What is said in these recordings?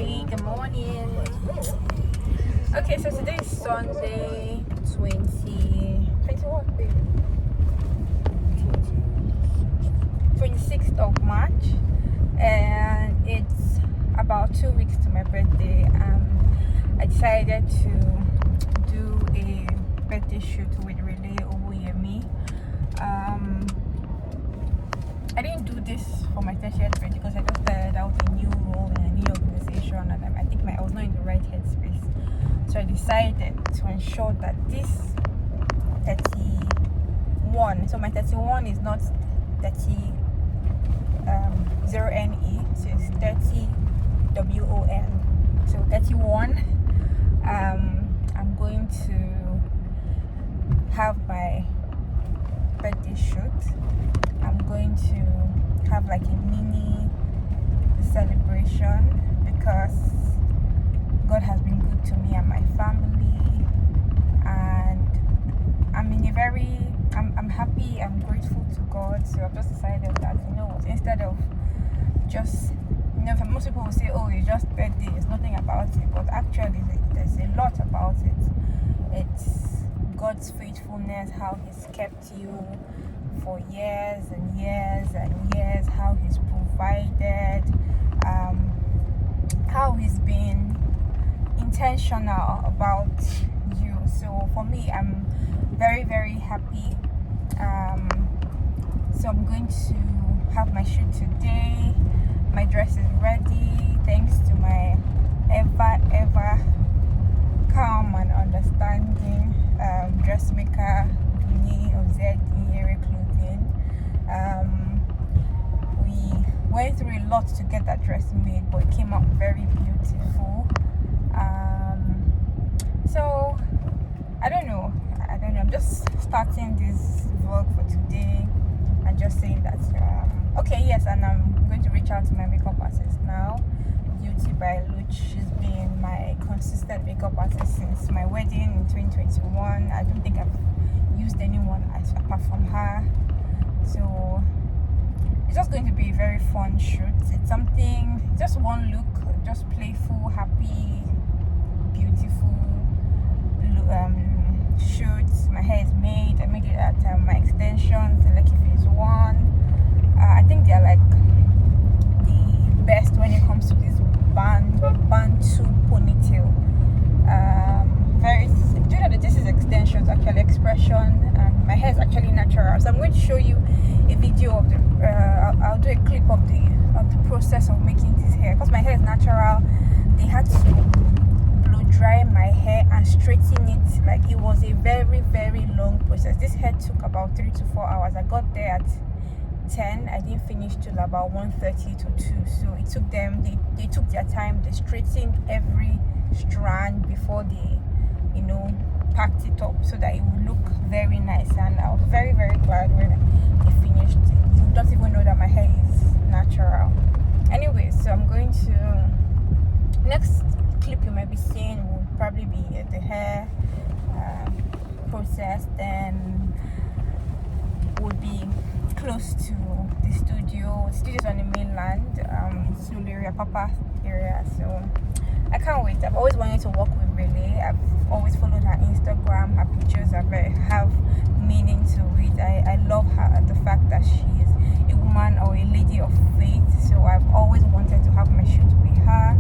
Hi, good morning. Okay, so today is Sunday, 26th of March, and it's about 2 weeks to my birthday. I decided to do a birthday shoot with Relay Obuyemi. I didn't do this for my 30th birthday because I just started out a new role in a new organization, and I think I was not in the right headspace. So I decided to ensure that this 31, so my 31 is not 30 0NE, so it's 30 WON. So 31, I'm going to have my birthday shoot. I'm going to have like a mini celebration because God has been good to me and my family, and I'm happy, I'm grateful to God. So I've just decided that, instead of just, most people will say, oh, it's just birthday, there's nothing about it, but actually there's a lot about it. It's God's faithfulness, how He's kept you for years and years and years, how He's provided, how He's been intentional about you. So for me, I'm very, very happy. So I'm going to have my shoot today. My dress is ready, thanks to my ever calm and understanding dressmaker Duni of Zere Clothing. We went through a lot to get that dress made, but it came out very beautiful. So I don't know. I'm just starting this vlog for today and just saying that okay, yes, and I'm going to reach out to my makeup artist now, Beauty by Luch. She's been my consistent makeup artist since my wedding in 2021. I don't think I've used anyone apart from her. So it's just going to be a very fun shoot. It's something, just one look, just playful, happy, beautiful shoots. My hair is made. I made it at my extensions, the Lucky Phase 1. I think they're like the best when it comes to this band 2 ponytail. This is extensions, actually expression, and my hair is actually natural. So I'm going to show you a video of the I'll do a clip of the process of making this hair. Because my hair is natural, they had to blow dry my hair and straighten it. Like, it was a very, very long process. This hair took about 3 to 4 hours. I got there at 10. I didn't finish till about 1:30 to 2. So it took them, they took their time. They straightened every strand before they packed it up so that it would look very nice. And I was very, very glad when they finished it. You don't even know that my hair is natural. Anyway, so I'm going to, next clip you might be seeing will probably be the hair process. Then would be close to the studio. The studio's on the mainland, Sulu area, Papa area. So I can't wait. I've always wanted to work with Relay. I've always followed her Instagram. Her pictures have meaning to it. I love her, the fact that she is a woman or a lady of faith. So I've always wanted to have my shoot with her,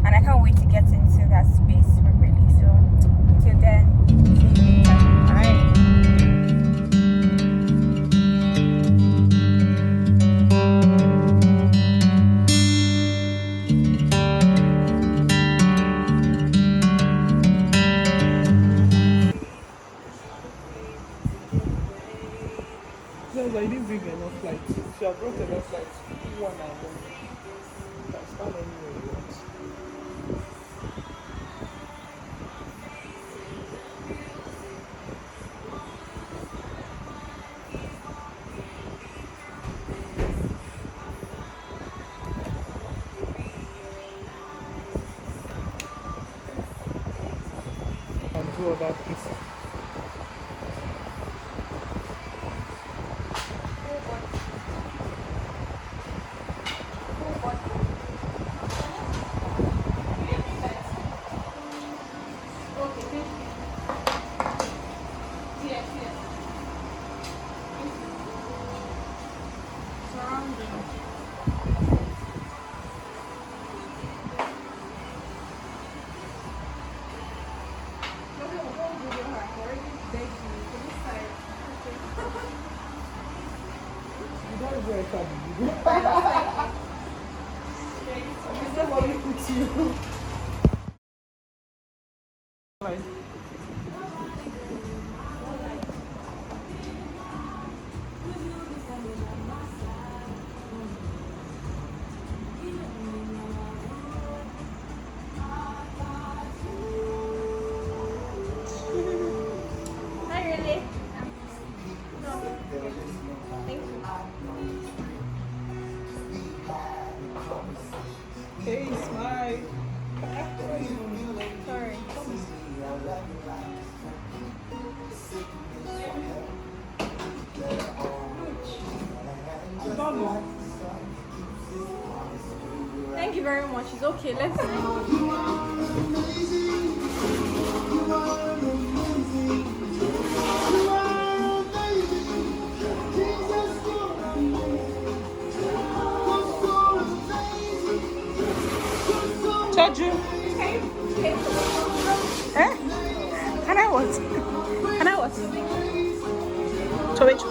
and I can't wait to get into that space with Relay. So till then, see you later. Bye. I didn't bring enough lights. She have brought enough lights. One and one. You can stand anywhere you want. And do other things. Is that what we put you? Right. Not really. Thank you. Hey, smile. Sorry. Normal. Thank you very much. It's okay. Let's see. Charge you. Eh? Can I what? Can I what? So which?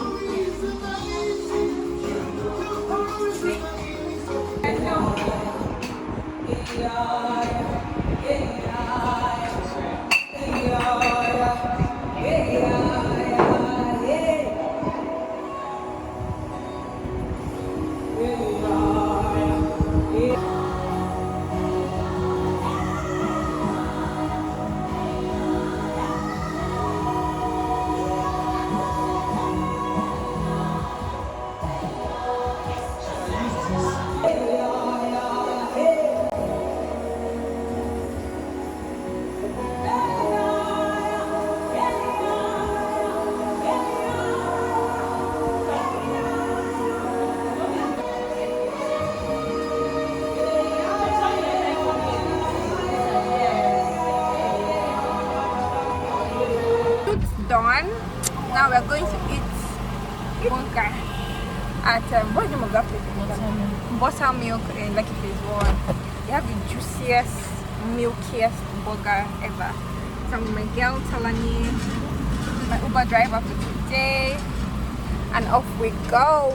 Food's done. Now we're going to eat burger at what's the name of that place? Buttermilk in Lucky Phase 1. They have the juiciest, milkiest burger ever. From my girl Talani, my Uber driver for today, and off we go.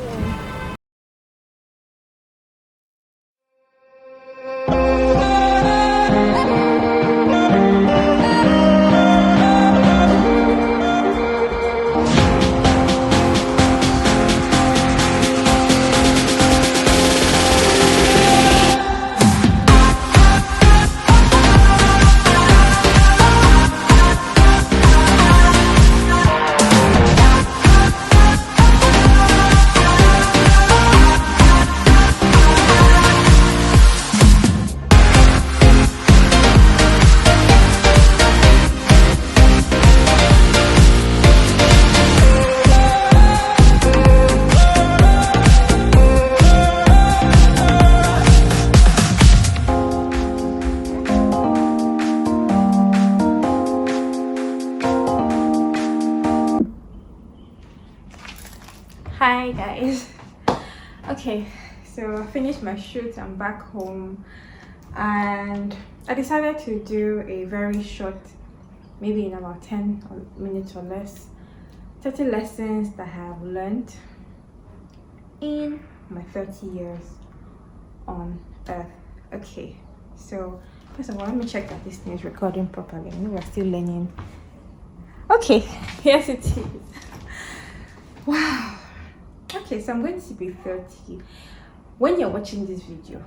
Hi guys. Okay, so I finished my shoot. I'm back home and I decided to do a very short, maybe in about 10 minutes or less, 30 lessons that I have learned in my 30 years on earth. Okay, so first of all, let me check that this thing is recording properly. I know we're still learning. Okay, yes it is. Wow. Okay, so I'm going to be 30 when you're watching this video.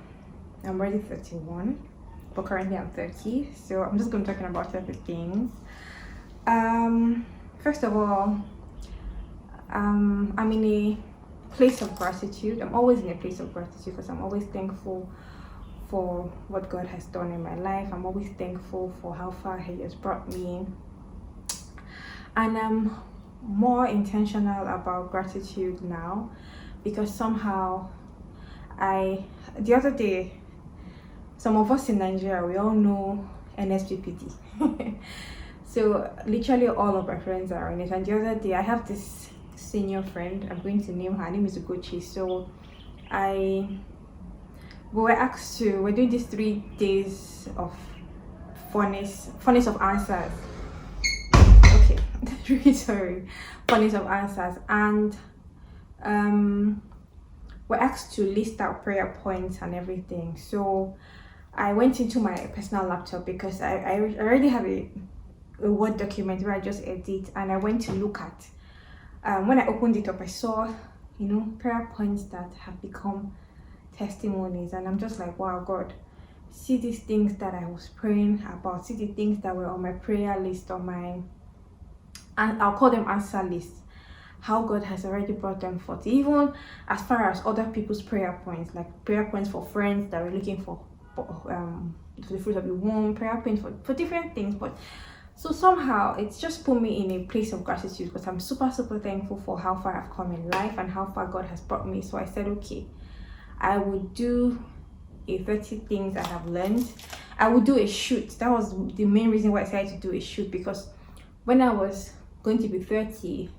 I'm already 31, but currently I'm 30, so I'm just going to be talking about 30 things. First of all, I'm in a place of gratitude. I'm always in a place of gratitude because I'm always thankful for what God has done in my life. I'm always thankful for how far He has brought me, and I'm more intentional about gratitude now because somehow the other day, some of us in Nigeria, we all know NSPPD. So literally all of my friends are in it, and the other day I have this senior friend, I'm going to name her name is Ugochi. So we were asked to, we're doing these 3 days of funniest of answers. Okay, really sorry, funniest of answers, and we're asked to list out prayer points and everything. So I went into my personal laptop because I already have a Word document where I just edit, and I went to look at, when I opened it up, I saw, prayer points that have become testimonies, and I'm just like, wow, God, see these things that I was praying about, see the things that were on my prayer list, on my, and I'll call them answer lists, how God has already brought them forth, even as far as other people's prayer points, like prayer points for friends that were looking for the fruit of the womb, prayer points for different things. But so somehow it's just put me in a place of gratitude, because I'm super thankful for how far I've come in life and how far God has brought me. So I said, okay, I would do a 30 things I have learned. I would do a shoot. That was the main reason why I decided to do a shoot, because when I was going to be 30,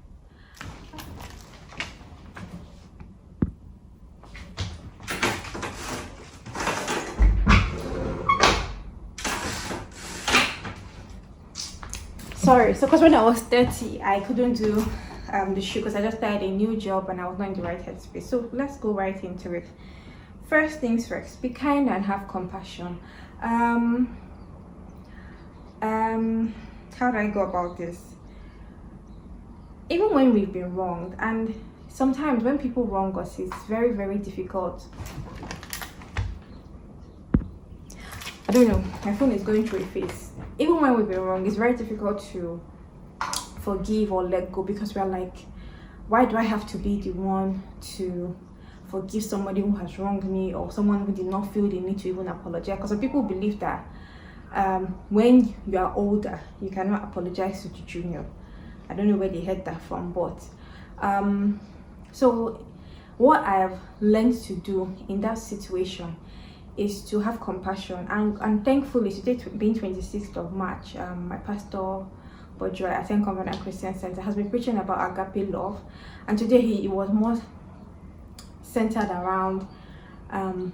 so because when I was 30, I couldn't do the shoot because I just started a new job and I was not in the right headspace. So let's go right into it. First things first, be kind and have compassion. How do I go about this? Even when we've been wronged, and sometimes when people wrong us, it's very difficult. I don't know, my phone is going through a phase. Even when we've been wrong, it's very difficult to forgive or let go, because we're like, why do I have to be the one to forgive somebody who has wronged me, or someone who did not feel the need to even apologize? Because some people believe that when you are older, you cannot apologize to the junior. I don't know where they heard that from, but so what I've learned to do in that situation is to have compassion, and thankfully today, being 26th of March, my pastor Bojoy at St. Covenant Christian Center has been preaching about agape love, and today he was more centered around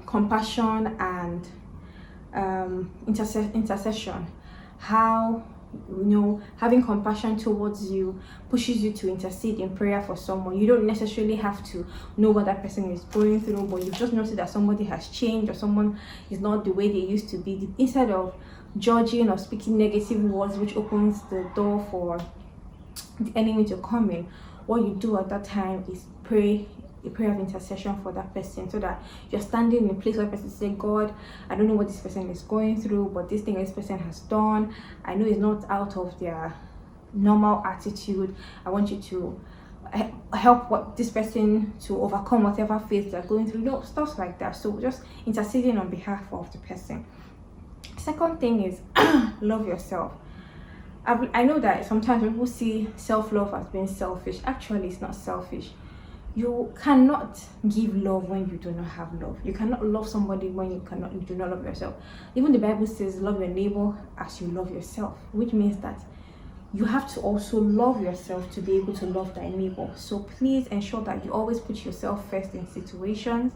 compassion and intercession. How having compassion towards you pushes you to intercede in prayer for someone. You don't necessarily have to know what that person is going through, but you just notice that somebody has changed, or someone is not the way they used to be. Instead of judging or speaking negative words, which opens the door for the enemy to come in, what you do at that time is pray a prayer of intercession for that person, so that you're standing in a place where person say, God, I don't know what this person is going through, but this thing this person has done, I know it's not out of their normal attitude. I want you to help this person to overcome whatever phase they're going through, stuff like that. So just interceding on behalf of the person. Second thing is love yourself. I know that sometimes people see self-love as being selfish. Actually, it's not selfish. You cannot give love when you do not have love. You cannot love somebody when you do not love yourself. Even the Bible says, love your neighbor as you love yourself, which means that you have to also love yourself to be able to love thy neighbor. So please ensure that you always put yourself first in situations,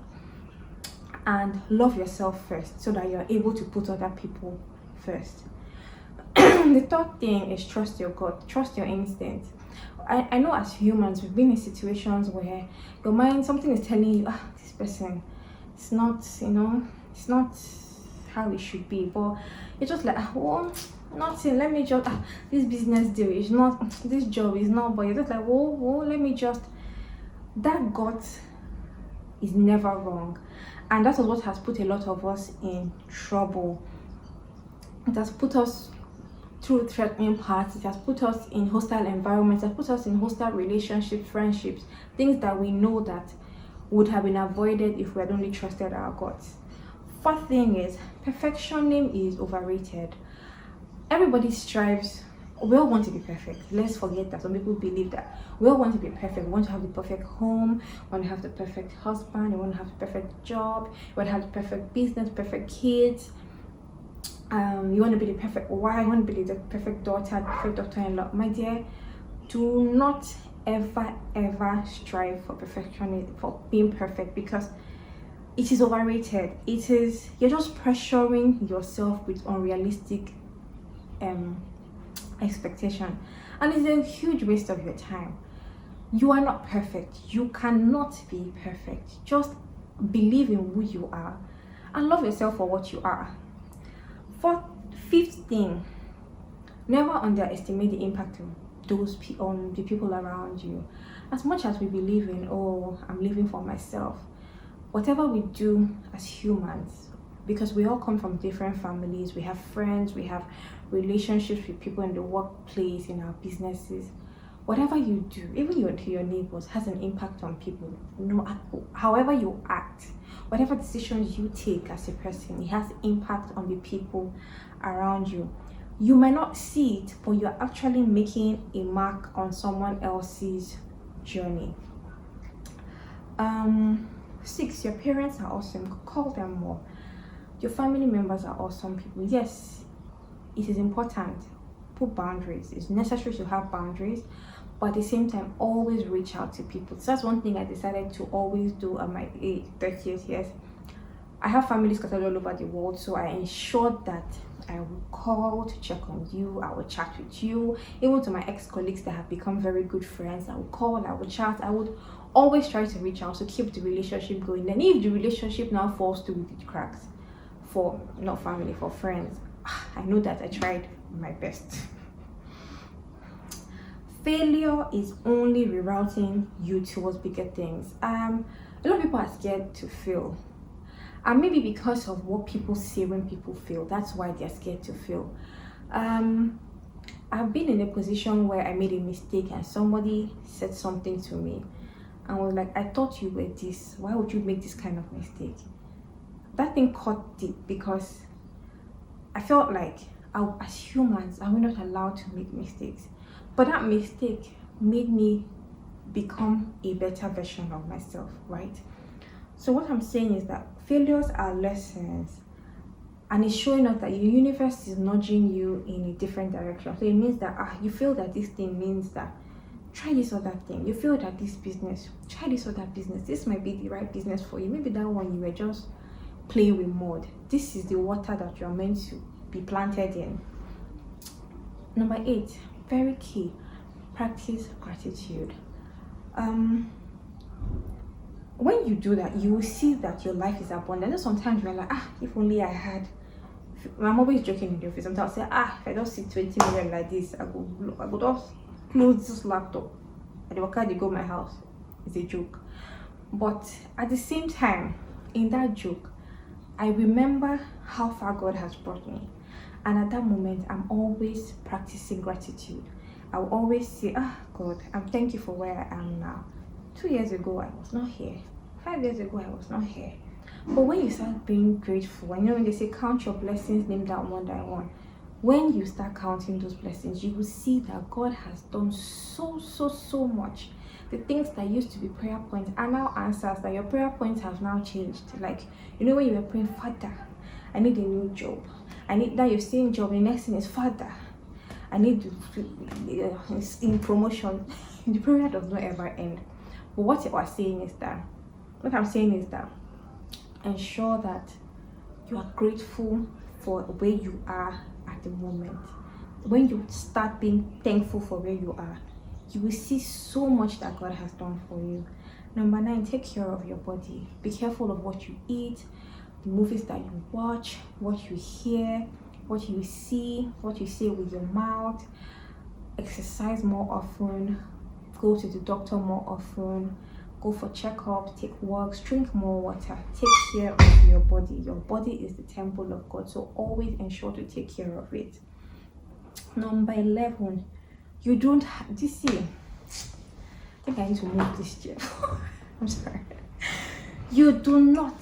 and love yourself first, so that you're able to put other people first. The third thing is trust your gut, trust your instinct. I know as humans, we've been in situations where your mind, something is telling you, this person, it's not, it's not how it should be, but it's just like, nothing, let me just, this business deal is not, this job is not, but you're just like, let me just, that gut is never wrong. And that is what has put a lot of us in trouble. It has put us through threatening parts, it has put us in hostile environments, it has put us in hostile relationships, friendships, things that we know that would have been avoided if we had only trusted our guts. Fourth thing is, perfectionism is overrated. Everybody strives, we all want to be perfect. Let's forget that some people believe that we all want to be perfect. We want to have the perfect home, we want to have the perfect husband, we want to have the perfect job, we want to have the perfect business, perfect kids. You want to be the perfect wife, you want to be the perfect daughter, perfect daughter-in-law. My dear, do not ever strive for perfection, for being perfect, because it is overrated. You're just pressuring yourself with unrealistic expectation, and it's a huge waste of your time. You are not perfect. You cannot be perfect. Just believe in who you are, and love yourself for what you are. Fifth thing, never underestimate the impact of on the people around you. As much as we believe in, oh, I'm living for myself, whatever we do as humans, because we all come from different families, we have friends, we have relationships with people in the workplace, in our businesses. Whatever you do, even to your neighbors, has an impact on people. No, however you act, whatever decisions you take as a person, it has impact on the people around you. You might not see it, but you're actually making a mark on someone else's journey. 6, your parents are awesome. Call them more. Your family members are awesome people. Yes, it is important. Put boundaries. It's necessary to have boundaries, but at the same time, always reach out to people. So that's one thing I decided to always do at my 30th years. I have families scattered all over the world, so I ensured that I will call to check on you, I will chat with you. Even to my ex-colleagues that have become very good friends, I will call, I will chat. I would always try to reach out to keep the relationship going. And if the relationship now falls through with the cracks, for not family, for friends, I know that I tried my best. Failure is only rerouting you towards bigger things. A lot of people are scared to fail. And maybe because of what people say when people fail, that's why they're scared to fail. I've been in a position where I made a mistake and somebody said something to me and was like, I thought you were this. Why would you make this kind of mistake? That thing caught deep because I felt like as humans, are we not allowed to make mistakes? But that mistake made me become a better version of myself, right? So what I'm saying is that failures are lessons, and it's showing us that the universe is nudging you in a different direction. So it means that you feel that this thing means that try this or that thing. You feel that this business, try this or that business. This might be the right business for you. Maybe that one you were just playing with mud. This is the water that you're meant to be planted in. Number 8, very key, practice gratitude. When you do that, you will see that your life is abundant. And sometimes you're like, if only I had. I'm always joking in the office. Sometimes I'll say, if I don't see 20 million like this, I go just close this laptop and they go my house. It's a joke. But at the same time, in that joke, I remember how far God has brought me. And at that moment, I'm always practicing gratitude. I will always say, God, I'm thank you for where I am now. 2 years ago, I was not here. 5 years ago, I was not here. But when you start being grateful, and when they say count your blessings, name down one by one, when you start counting those blessings, you will see that God has done so much. The things that used to be prayer points are now answers, that your prayer points have now changed. Like, when you were praying, Father, I need a new job. I need that you're saying job, the next thing is Father, I need in promotion. The prayer does not ever end. But what I'm saying is that ensure that you are grateful for where you are at the moment. When you start being thankful for where you are, you will see so much that God has done for you. Number 9, take care of your body. Be careful of what you eat, the movies that you watch, what you hear, what you see, what you say with your mouth. Exercise more often. Go to the doctor more often. Go for checkups, take walks, drink more water. Take care of your body. Your body is the temple of God, so always ensure to take care of it. Number 11, you don't have this year. I think I need to move this chair. I'm sorry. You do not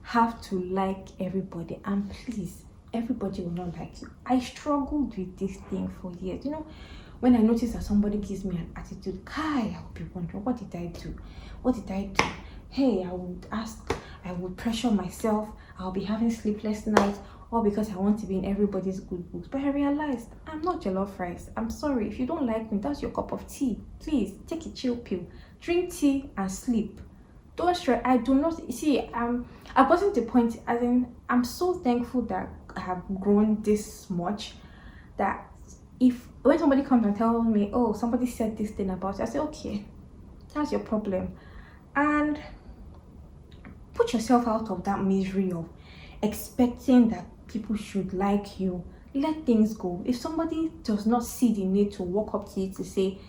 have to like everybody, and please, everybody will not like you. I struggled with this thing for years. When I notice that somebody gives me an attitude, I will be wondering, what did I do? What did I do? Hey, I would ask, I would pressure myself, I'll be having sleepless nights, all because I want to be in everybody's good books. But I realized I'm not jollof rice. I'm sorry, if you don't like me, that's your cup of tea. Please take a chill pill, drink tea and sleep. Don't stress. I do not see. I've gotten to the point, as in, I'm so thankful that I have grown this much, that when somebody comes and tells me, oh, somebody said this thing about you, I say, okay, that's your problem. And Put yourself out of that misery of expecting that people should like you. Let things go. If somebody does not see the need to walk up to you to say,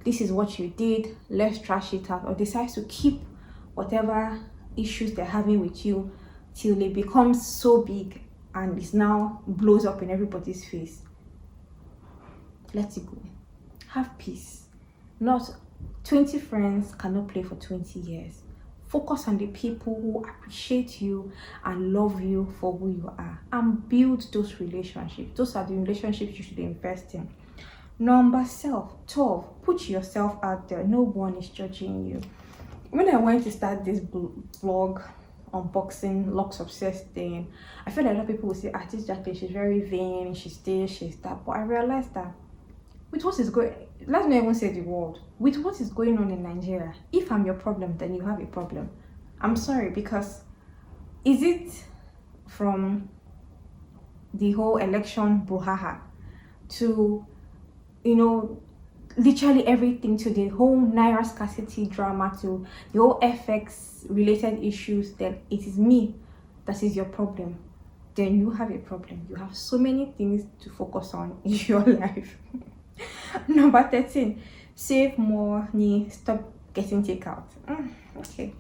this is what you did, let's trash it out, or decides to keep whatever issues they're having with you till it becomes so big and it now blows up in everybody's face, let it go. Have peace. Not 20 friends cannot play for 20 years. Focus on the people who appreciate you and love you for who you are, and build those relationships. Those are the relationships you should invest in. Number 12, put yourself out there. No one is judging you. When I went to start this vlog unboxing Lux Obsessed thing, I feel like a lot of people will say, this Jacqueline, she's very vain, she's this, she's that. But I realized that with what is going, let's not even say the world, with what is going on in Nigeria, if I'm your problem, then you have a problem. I'm sorry, because is it from the whole election brouhaha to, literally everything, to the whole Naira scarcity drama, to the whole FX related issues, then it is me that is your problem, then you have a problem. You have so many things to focus on in your life. Number 13, save more money, stop getting takeout. Okay,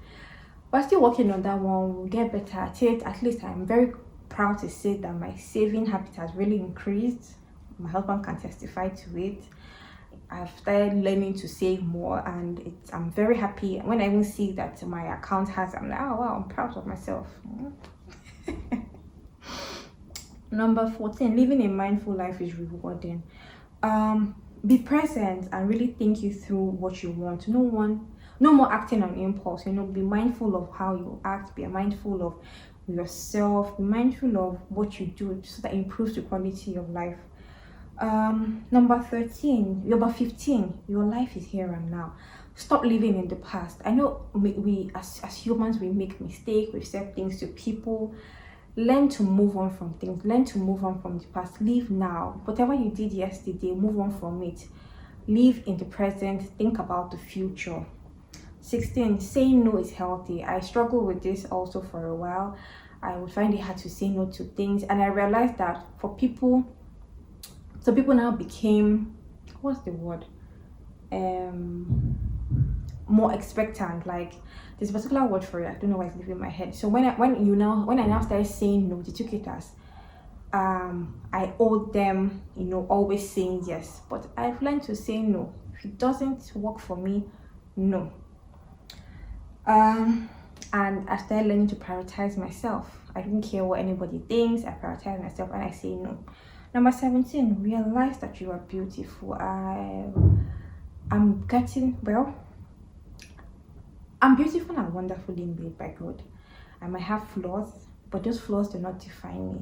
we're still working on that one. We'll get better at it. At least I'm very proud to say that my saving habit has really increased. My husband can testify to it. I've started learning to save more, and I'm very happy. When I even see that my account has, I'm like, oh wow, I'm proud of myself. Number 14, living a mindful life is rewarding. Be present and really think you through what you want. No more acting on impulse. Be mindful of how you act. Be mindful of yourself. Be mindful of what you do so that it improves the quality of life. Number 15, your life is here and now. Stop living in the past. I know we as humans, we make mistakes, we say things to people. Learn to move on from things. Learn to move on from the past. Live now. Whatever you did yesterday, move on from it. Live in the present. Think about the future. 16, saying no is healthy. I struggled with this also for a while. I would find it hard to say no to things, and I realized that for people, some people now became, what's the word, more expectant. Like, there's a particular word for it, I don't know why it's leaving my head. So when I now started saying no, they took it as I owed them, always saying yes. But I've learned to say no. If it doesn't work for me, no. And I started learning to prioritize myself. I don't care what anybody thinks. I prioritize myself and I say no. Number 17, realize that you are beautiful. I'm beautiful and wonderfully made by God. I might have flaws, but those flaws do not define me.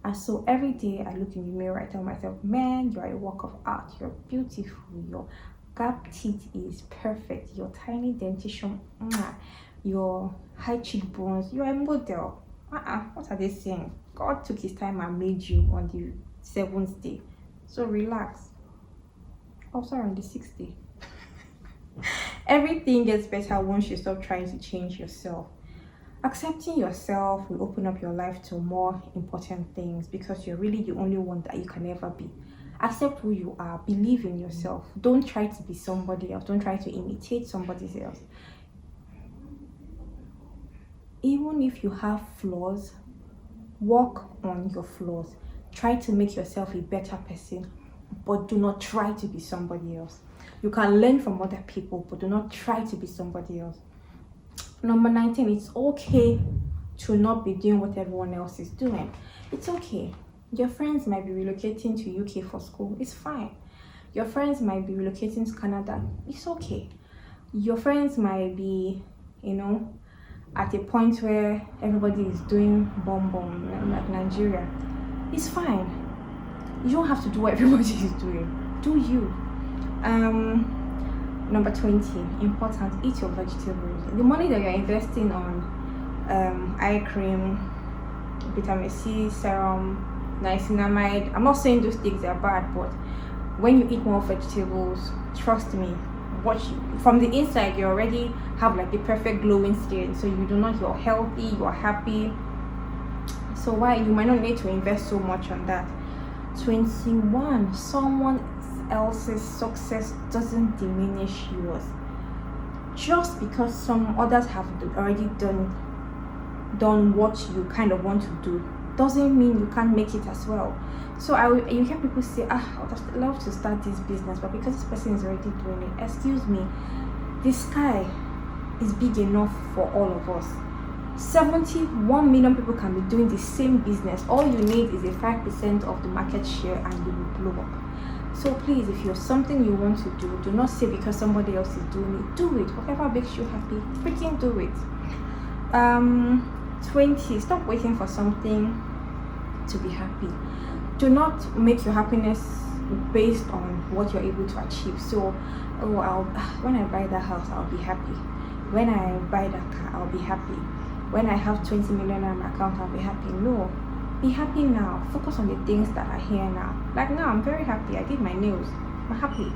And so every day I look in the mirror, I tell myself, man, you are a work of art. You're beautiful. Your gap teeth is perfect. Your tiny dentition, your high cheekbones, you're a model. What are they saying? God took his time and made you on the 7th day. So relax. Oh, sorry, on the 6th day. Everything gets better once you stop trying to change yourself. Accepting yourself will open up your life to more important things, because you're really the only one that you can ever be. Accept who you are. Believe in yourself. Don't try to be somebody else. Don't try to imitate somebody else. Even if you have flaws, work on your flaws. Try to make yourself a better person, but do not try to be somebody else. You can learn from other people, but do not try to be somebody else. Number 19, it's okay to not be doing what everyone else is doing. It's okay. Your friends might be relocating to UK for school. It's fine. Your friends might be relocating to Canada. It's okay. Your friends might be, at a point where everybody is doing bomb like Nigeria. It's fine. You don't have to do what everybody is doing. Do you? Number 20, important, eat your vegetables. The money that you're investing on eye cream, vitamin C, serum, niacinamide, I'm not saying those things are bad, but when you eat more vegetables, trust me, watch from the inside, you already have like the perfect glowing skin, so you do not, you're healthy, you're happy. So why you might not need to invest so much on that. 21, someone else's success doesn't diminish yours. Just because some others have already done what you kind of want to do doesn't mean you can't make it as well. So you hear people say, I would love to start this business, but because this person is already doing it, excuse me, the sky is big enough for all of us. 71 million people can be doing the same business. All you need is a 5% of the market share and you will blow up. So please, if you're something you want to do not say because somebody else is doing it. Do it. Whatever makes you happy, freaking do it. 20, stop waiting for something to be happy. Do not make your happiness based on what you're able to achieve. So, when I buy that house, I'll be happy. When I buy that car, I'll be happy. When I have 20 million in my account, I'll be happy. No, be happy now. Focus on the things that are here now. Like now, I'm very happy. I did my nails. I'm happy.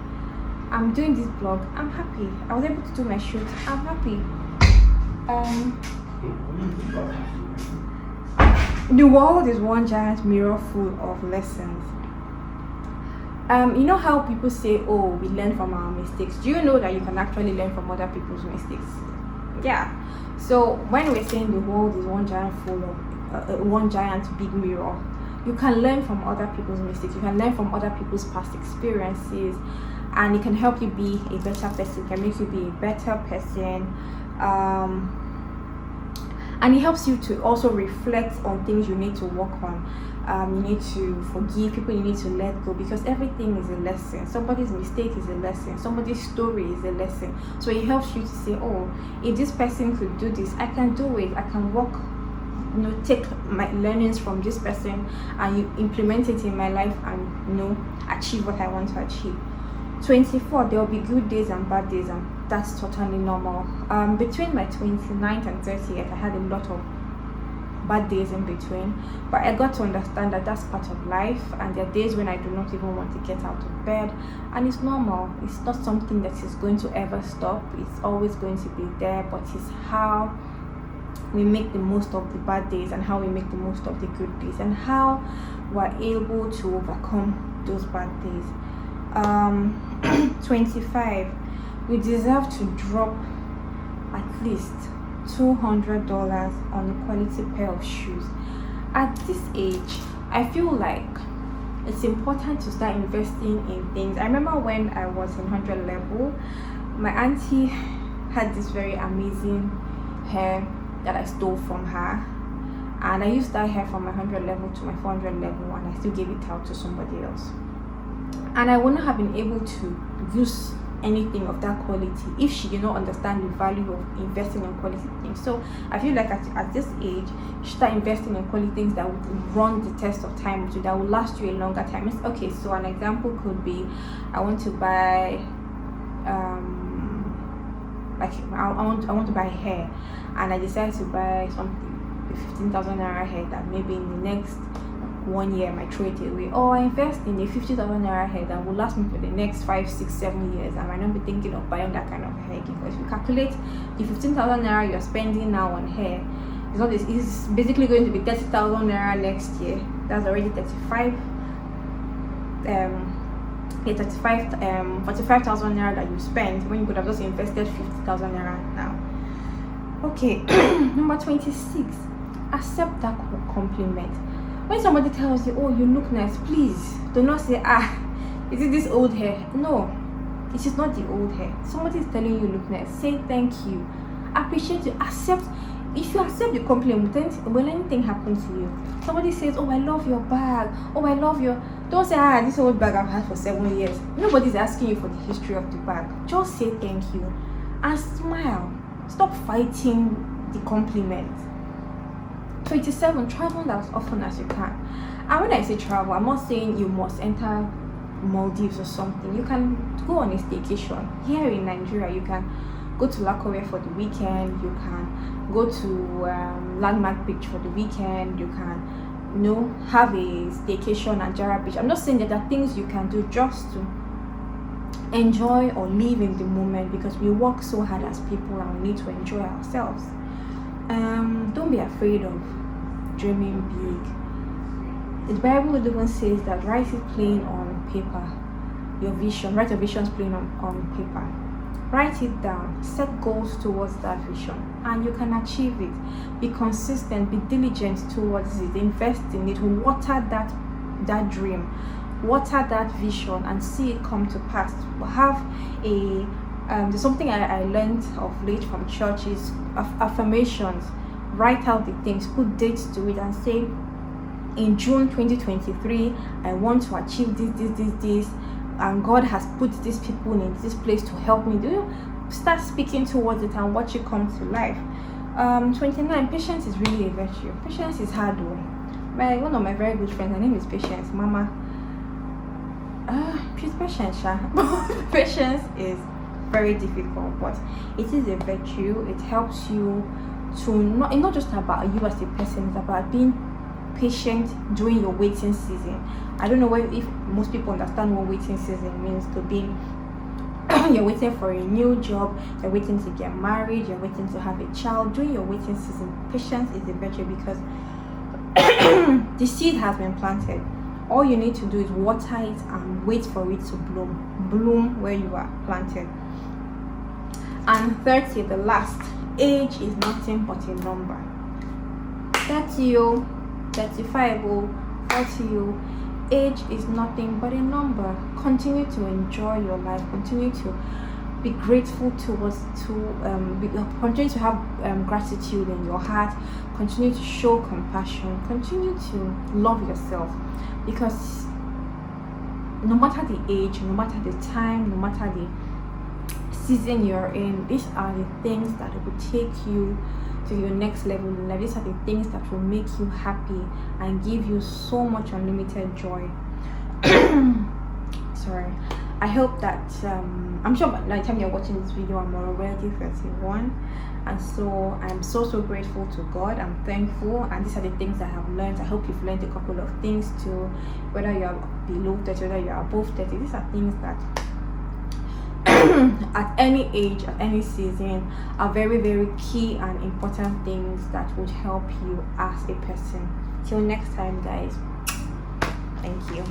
I'm doing this vlog. I'm happy. I was able to do my shoot. I'm happy. The world is one giant mirror full of lessons. You know how people say, oh, we learn from our mistakes. Do you know that you can actually learn from other people's mistakes? Yeah. So when we're saying the world is one giant full of one giant big mirror, you can learn from other people's mistakes. You can learn from other people's past experiences, and it can help you be a better person. It can make you be a better person. And it helps you to also reflect on things you need to work on. You need to forgive people, you need to let go, because everything is a lesson. Somebody's mistake is a lesson, somebody's story is a lesson. So it helps you to say, oh, if this person could do this, I can do it. I can work, take my learnings from this person and you implement it in my life and achieve what I want to achieve. 24, there will be good days and bad days, and that's totally normal. Between my 29th and 30th, I had a lot of bad days in between, but I got to understand that that's part of life, and there are days when I do not even want to get out of bed, and it's normal. It's not something that is going to ever stop. It's always going to be there, but it's how we make the most of the bad days and how we make the most of the good days and how we're able to overcome those bad days. 25, we deserve to drop at least $200 on a quality pair of shoes. At this age, I feel like it's important to start investing in things. I remember when I was in 100 level, my auntie had this very amazing hair that I stole from her, and I used that hair from my 100 level to my 400 level, and I still gave it out to somebody else. And I wouldn't have been able to use anything of that quality if she did not understand the value of investing in quality things. So I feel like at this age, you should start investing in quality things that would run the test of time, so that will last you a longer time. Okay, so an example could be, I want to buy I want to buy hair, and I decided to buy something, a 15,000 naira hair that maybe in the next 1 year I might throw it away, or I invest in a 50,000 naira hair that will last me for the next 5, 6, 7 years. I might not be thinking of buying that kind of hair, because if you calculate the 15,000 naira you're spending now on hair, it's basically going to be 30,000 naira next year. That's already 45,000 naira that you spent when you could have just invested 50,000 naira now. Okay. Number 26, accept that compliment. When somebody tells you, oh, you look nice, please do not say, is it this old hair? No, it is not the old hair. Somebody is telling you look nice, say thank you, appreciate it, accept. If you accept the compliment, when anything happens to you, somebody says, oh, I love your bag, oh, I love your, don't say, this old bag I've had for 7 years. Nobody's asking you for the history of the bag. Just say thank you and smile. Stop fighting the compliment. 27, travel as often as you can. And when I say travel, I'm not saying you must enter Maldives or something. You can go on a staycation. Here in Nigeria, you can go to Lakowe for the weekend. You can go to Landmark Beach for the weekend. You can, have a staycation at Jara Beach. I'm not saying that there are things you can do just to enjoy or live in the moment, because we work so hard as people and we need to enjoy ourselves. Don't be afraid of dreaming big. The Bible even says that write it plain on paper. Your vision, write your visions plain on paper. Write it down, set goals towards that vision, and you can achieve it. Be consistent, be diligent towards it, invest in it, water that dream, water that vision, and see it come to pass. Have a there's something I learned of late from church is affirmations. Write out the things, put dates to it, and say, in June 2023 I want to achieve this, and God has put these people in this place to help me. Do you start speaking towards it and watch it come to life? 29, patience is really a virtue. Patience is hard though. One of my very good friends, her name is Patience, Mama. She's patient, Sha. Patience is very difficult, but it is a virtue. It helps you to it's not just about you as a person, it's about being patient during your waiting season. I don't know if most people understand what waiting season means. To be you're waiting for a new job, you're waiting to get married, you're waiting to have a child. During your waiting season, patience is a virtue, because the seed has been planted. All you need to do is water it and wait for it to bloom where you are planted. And 30, the last, age is nothing but a number. 30, 35, 40, age is nothing but a number. Continue to enjoy your life, continue to be grateful continue to have gratitude in your heart, continue to show compassion, continue to love yourself, because no matter the age, no matter the time, no matter the season you're in, these are the things that will take you to your next level in life. These are the things that will make you happy and give you so much unlimited joy. Sorry. I hope that I'm sure by the time you're watching this video I'm already 31, and so I'm so grateful to God. I'm thankful, and these are the things I have learned. I hope you've learned a couple of things too, whether you're below 30, whether you're above 30. These are things that at any age, at any season, are very key and important things that would help you as a person. Till next time, guys. Thank you.